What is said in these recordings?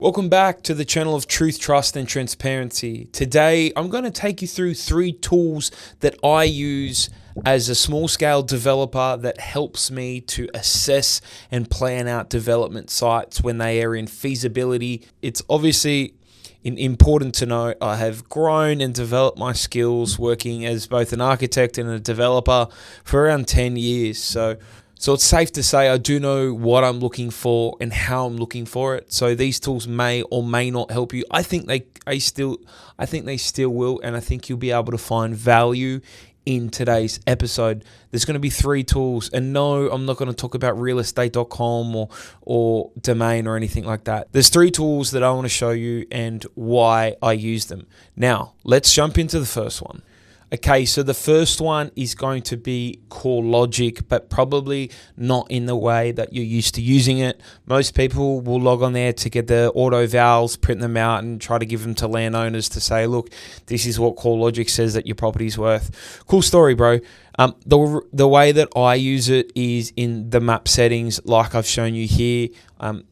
Welcome back to the channel of Truth, Trust, and Transparency. Today, I'm going to take you through 3 tools that I use as a small-scale developer that helps me to assess and plan out development sites when they are in feasibility. It's obviously important to know I have grown and developed my skills working as both an architect and a developer for around 10 years. So it's safe to say I do know what I'm looking for and how I'm looking for it. So these tools may or may not help you. I think they still will, and I think you'll be able to find value in today's episode. There's going to be 3 tools, and no, I'm not going to talk about realestate.com or domain or anything like that. There's 3 tools that I want to show you and why I use them. Now, let's jump into the first one. Okay, so the first one is going to be CoreLogic, but probably not in the way that you're used to using it. Most people will log on there to get the auto vals, print them out, and try to give them to landowners to say, look, this is what CoreLogic says that your property's worth. Cool story, bro. The way that I use it is in the map settings, like I've shown you here.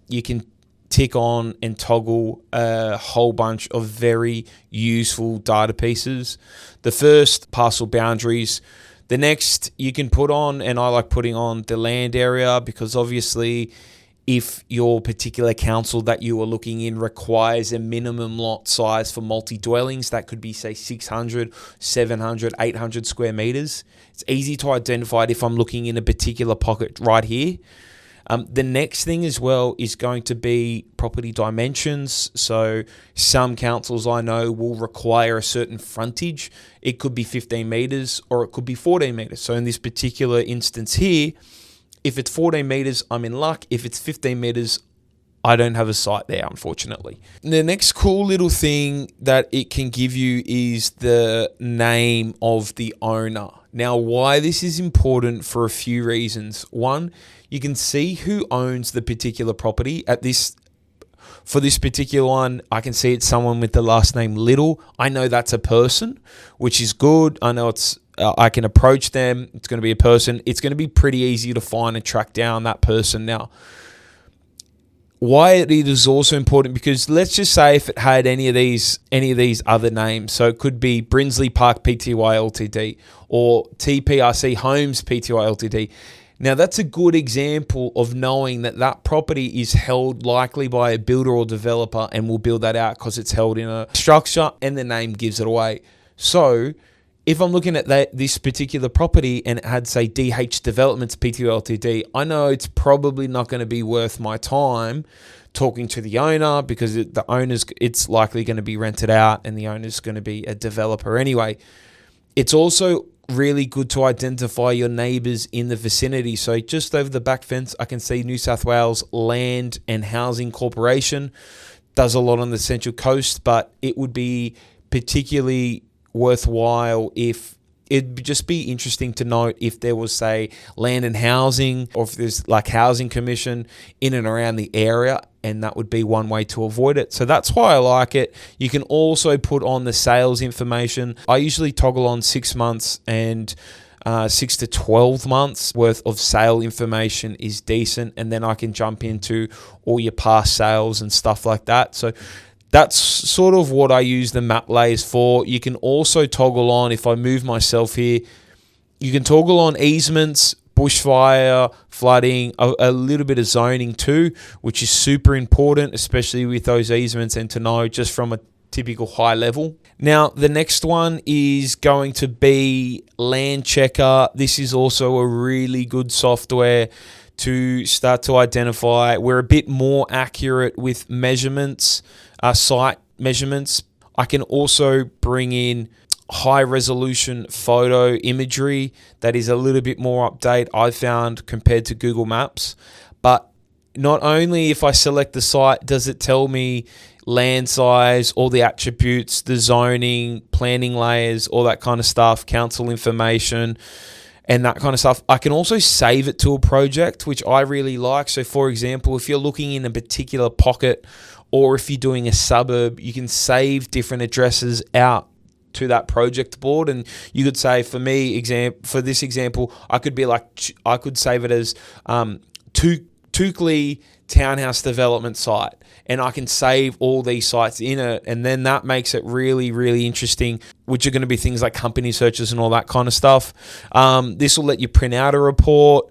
You can tick on and toggle a whole bunch of very useful data pieces. The first, parcel boundaries. The next, you can put on, and I like putting on the land area, because obviously if your particular council that you are looking in requires a minimum lot size for multi-dwellings, that could be say 600, 700, 800 square meters. It's easy to identify it if I'm looking in a particular pocket right here. The next thing as well is going to be property dimensions. So some councils I know will require a certain frontage. It could be 15 meters or it could be 14 meters. So in this particular instance here, if it's 14 meters, I'm in luck. If it's 15 meters, I don't have a site there, unfortunately. The next cool little thing that it can give you is the name of the owner. Now, why this is important for a few reasons. One, you can see who owns the particular property. For this particular one, I can see it's someone with the last name Little. I know that's a person, which is good. I know I can approach them. It's going to be a person. It's going to be pretty easy to find and track down that person. Now, why it is also important, because let's just say if it had any of these other names, so it could be Brinsley Park Pty Ltd or TPRC Homes Pty Ltd. Now that's a good example of knowing that that property is held likely by a builder or developer and will build that out because it's held in a structure and the name gives it away. So if I'm looking at this particular property and it had, say, DH Developments Pty Ltd, I know it's probably not going to be worth my time talking to the owner, because it's likely going to be rented out and the owner's going to be a developer anyway. It's also really good to identify your neighbours in the vicinity. So just over the back fence, I can see New South Wales Land and Housing Corporation. Does a lot on the Central Coast, but it would be particularly worthwhile if it'd just be interesting to note if there was, say, Land and Housing, or if there's like Housing Commission in and around the area, and that would be one way to avoid it. So that's why I like it. You can also put on the sales information. I usually toggle on 6 months, and 6 to 12 months worth of sale information is decent, and then I can jump into all your past sales and stuff like that. So that's sort of what I use the map layers for. You can also toggle on, if I move myself here, you can toggle on easements, bushfire, flooding, a little bit of zoning too, which is super important, especially with those easements, and to know just from a typical high level. Now, the next one is going to be Land Checker. This is also a really good software to start to identify. We're a bit more accurate with measurements, site measurements. I can also bring in high resolution photo imagery that is a little bit more update, I found, compared to Google Maps. But not only if I select the site does it tell me land size, all the attributes, the zoning, planning layers, all that kind of stuff, council information, and that kind of stuff. I can also save it to a project, which I really like. So for example, if you're looking in a particular pocket, or if you're doing a suburb, you can save different addresses out to that project board. And you could say, for me, for this example, I could save it as Toukley townhouse development site, and I can save all these sites in it. And then that makes it really, really interesting, which are going to be things like company searches and all that kind of stuff. This will let you print out a report.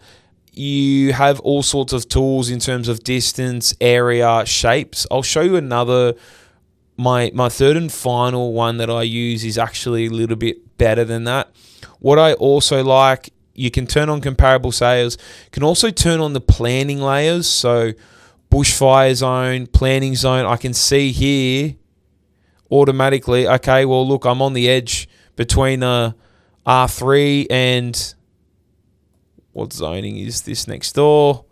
You have all sorts of tools in terms of distance, area, shapes. I'll show you another. My third and final one that I use is actually a little bit better than that. What I also like, you can turn on comparable sales. You can also turn on the planning layers. So bushfire zone, planning zone. I can see here automatically, okay, well, look, I'm on the edge between R3 and what zoning is this next door?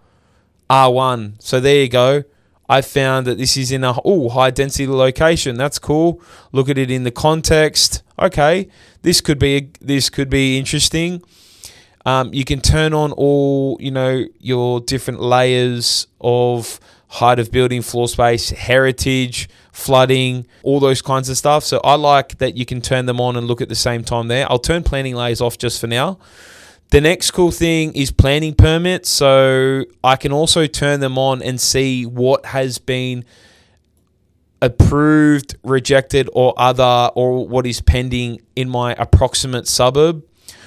R1. So there you go. I found that this is in a high density location. That's cool. Look at it in the context. Okay, this could be interesting. You can turn on all your different layers of height of building, floor space, heritage, flooding, all those kinds of stuff. So I like that you can turn them on and look at the same time there. I'll turn planning layers off just for now. The next cool thing is planning permits. So I can also turn them on and see what has been approved, rejected, or what is pending in my approximate suburb.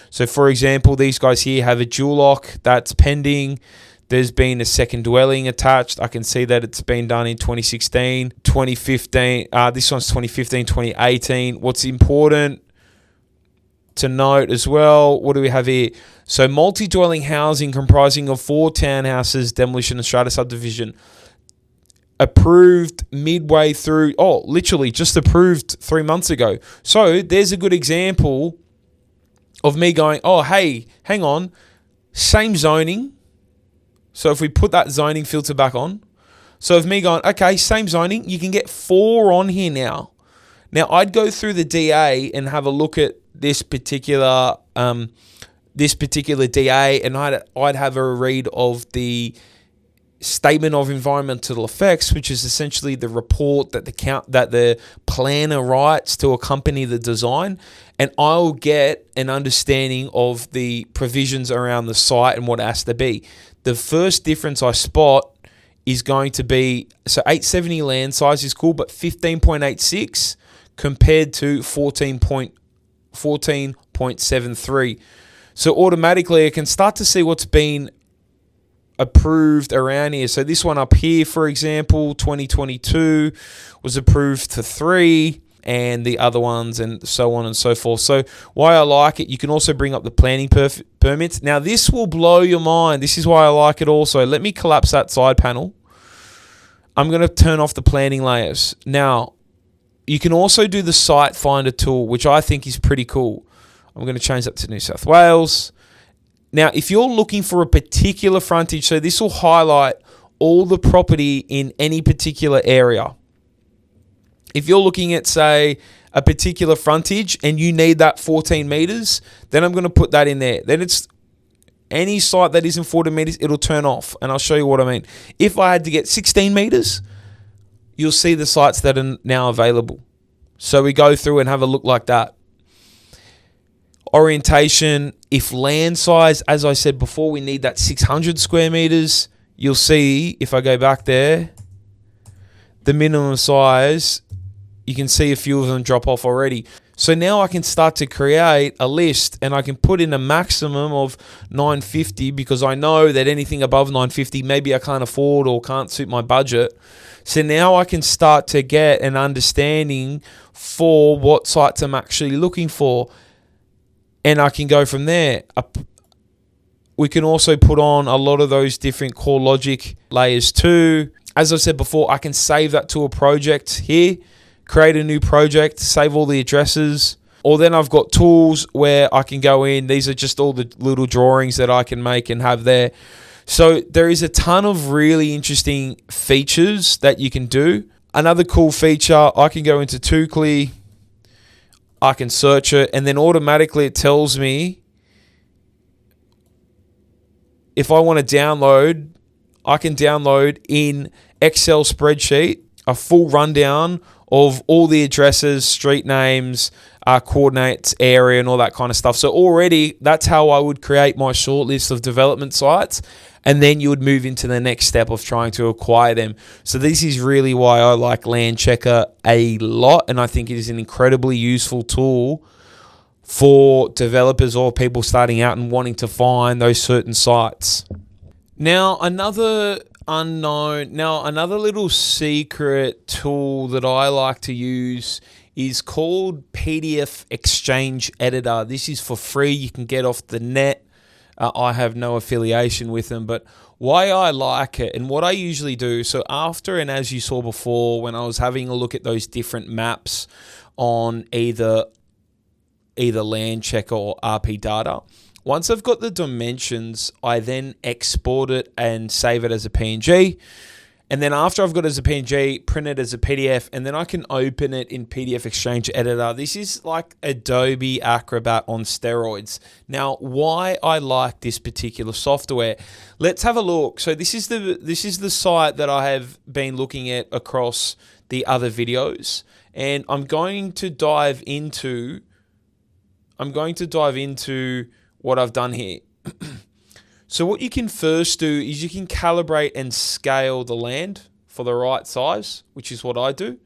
So for example, these guys here have a dual lock that's pending. There's been a second dwelling attached. I can see that it's been done in 2016, 2015. This one's 2015, 2018. What's important to note as well, what do we have here? So multi-dwelling housing comprising of 4 townhouses, demolition and strata subdivision. Approved midway through, literally just approved 3 months ago. So there's a good example of me going, hey, hang on, same zoning. So if we put that zoning filter back on, so of me going, okay, same zoning, you can get 4 on here now. Now I'd go through the DA and have a look at this particular DA, and I'd have a read of the statement of environmental effects, which is essentially the report that the planner writes to accompany the design, and I'll get an understanding of the provisions around the site and what it has to be. The first difference I spot is going to be, so 870 land size is cool, but 15.86 compared to 14.73. So automatically I can start to see what's been approved around here. So this one up here, for example, 2022 was approved to 3, and the other ones and so on and so forth. So why I like it, you can also bring up the planning permits. Now this will blow your mind. This is why I like it also. Let me collapse that side panel. I'm going to turn off the planning layers. Now, you can also do the site finder tool, which I think is pretty cool. I'm going to change that to New South Wales. Now, if you're looking for a particular frontage, so this will highlight all the property in any particular area. If you're looking at, say, a particular frontage and you need that 14 meters, then I'm going to put that in there. Then it's any site that isn't 40 meters, it'll turn off. And I'll show you what I mean. If I had to get 16 meters, you'll see the sites that are now available. So we go through and have a look like that. Orientation, if land size, as I said before, we need that 600 square meters. You'll see, if I go back there, the minimum size, you can see a few of them drop off already. So now I can start to create a list, and I can put in a maximum of 950 because I know that anything above 950, maybe I can't afford or can't suit my budget. So now I can start to get an understanding for what sites I'm actually looking for, and I can go from there. We can also put on a lot of those different core logic layers too. As I said before, I can save that to a project here, create a new project, save all the addresses, or then I've got tools where I can go in. These are just all the little drawings that I can make and have there. So there is a ton of really interesting features that you can do. Another cool feature, I can go into Tookly, I can search it, and then automatically it tells me if I want to download, I can download in Excel spreadsheet a full rundown of all the addresses, street names, coordinates, area, and all that kind of stuff. So already that's how I would create my short list of development sites. And then you would move into the next step of trying to acquire them. So this is really why I like Landchecker a lot. And I think it is an incredibly useful tool for developers or people starting out and wanting to find those certain sites. Now, another little secret tool that I like to use is called PDF Exchange Editor. This is for free. You can get off the net. I have no affiliation with them, but why I like it and what I usually do, so after, and as you saw before, when I was having a look at those different maps on either Landchecker or RP Data, once I've got the dimensions, I then export it and save it as a PNG. And then after I've got it as a PNG, print it as a PDF, and then I can open it in PDF Exchange Editor. This is like Adobe Acrobat on steroids. Now, why I like this particular software, let's have a look. So this is the site that I have been looking at across the other videos, and I'm going to dive into what I've done here. So what you can first do is you can calibrate and scale the land for the right size, which is what I do.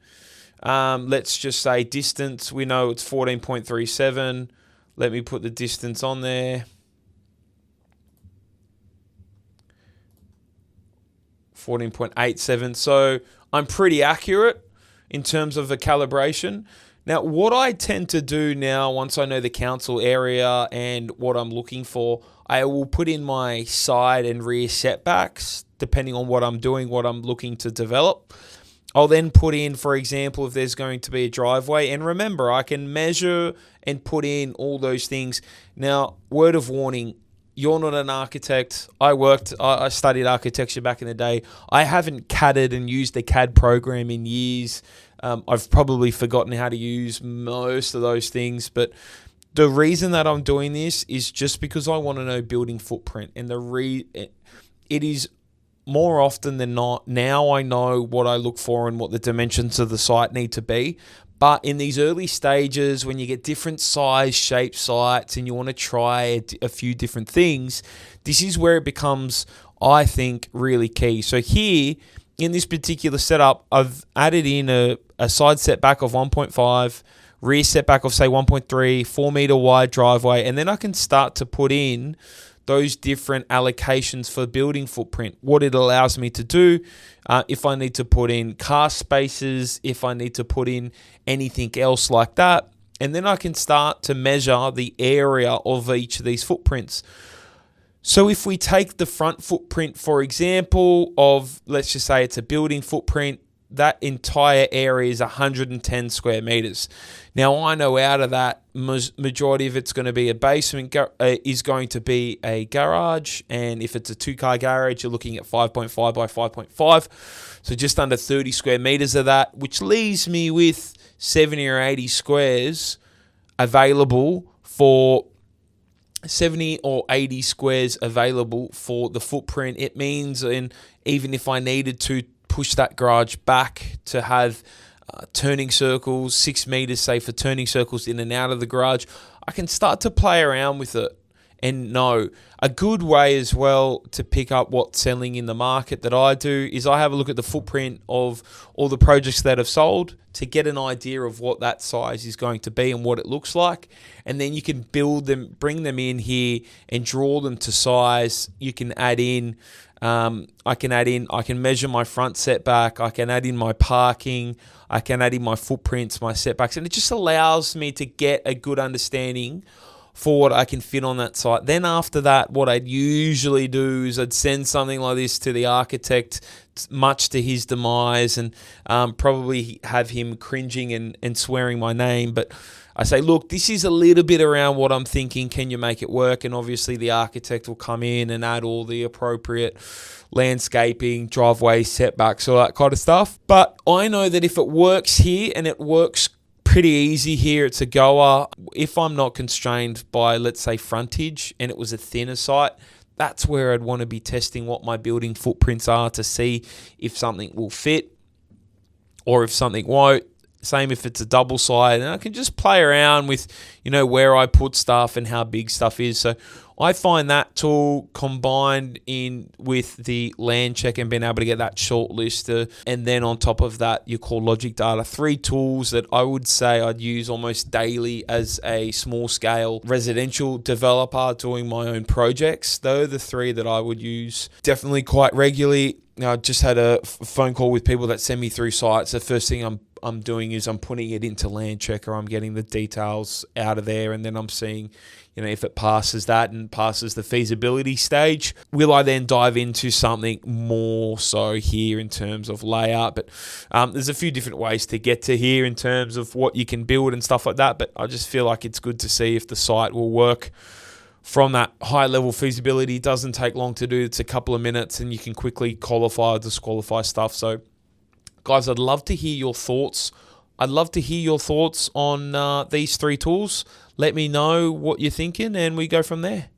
Let's just say distance. We know it's 14.37. Let me put the distance on there. 14.87. So I'm pretty accurate in terms of the calibration. Now, what I tend to do now, once I know the council area and what I'm looking for, I will put in my side and rear setbacks, depending on what I'm doing, what I'm looking to develop. I'll then put in, for example, if there's going to be a driveway. And remember, I can measure and put in all those things. Now, word of warning, you're not an architect. I studied architecture back in the day. I haven't CADed and used the CAD program in years. I've probably forgotten how to use most of those things, but the reason that I'm doing this is just because I want to know building footprint, and it is more often than not, now I know what I look for and what the dimensions of the site need to be. But in these early stages, when you get different size, shape sites and you want to try a few different things, this is where it becomes, I think, really key. So here, in this particular setup, I've added in a side setback of 1.5, rear setback of say 1.3, 4 meter wide driveway, and then I can start to put in those different allocations for building footprint, what it allows me to do, if I need to put in car spaces, if I need to put in anything else like that. And then I can start to measure the area of each of these footprints. So if we take the front footprint, for example, of, let's just say it's a building footprint, that entire area is 110 square meters. Now, I know out of that, majority of it's going to be a basement, is going to be a garage. And if it's a 2-car garage, you're looking at 5.5 by 5.5. So just under 30 square meters of that, which leaves me with 70 or 80 squares available for 70 or 80 squares available for the footprint. It means, and even if I needed to push that garage back to have turning circles, 6 meters, say, for turning circles in and out of the garage, I can start to play around with it. And no, a good way as well to pick up what's selling in the market that I do is I have a look at the footprint of all the projects that have sold to get an idea of what that size is going to be and what it looks like. And then you can build them, bring them in here and draw them to size. You can add in, I can measure my front setback, I can add in my parking, I can add in my footprints, my setbacks, and it just allows me to get a good understanding for what I can fit on that site. Then after that, what I'd usually do is I'd send something like this to the architect, much to his demise, and probably have him cringing and swearing my name. But I say, look, this is a little bit around what I'm thinking. Can you make it work? And obviously the architect will come in and add all the appropriate landscaping, driveway, setbacks, all that kind of stuff. But I know that if it works here and it works pretty easy here, it's a goer. If I'm not constrained by, let's say, frontage and it was a thinner site, that's where I'd want to be testing what my building footprints are to see if something will fit or if something won't. Same if it's a double side, and I can just play around with, where I put stuff and how big stuff is. So I find that tool combined in with the land check and being able to get that short list, and then on top of that, your core logic data. 3 tools that I would say I'd use almost daily as a small scale residential developer doing my own projects. Those are the 3 that I would use definitely quite regularly. I just had a phone call with people that send me through sites. The first thing I'm doing is I'm putting it into Land Checker. I'm getting the details out of there, and then I'm seeing, if it passes that and passes the feasibility stage, will I then dive into something more so here in terms of layout? But there's a few different ways to get to here in terms of what you can build and stuff like that. But I just feel like it's good to see if the site will work. From that high level feasibility, it doesn't take long to do. It's a couple of minutes and you can quickly qualify or disqualify stuff. So guys, I'd love to hear your thoughts. I'd love to hear your thoughts on these 3 tools. Let me know what you're thinking and we go from there.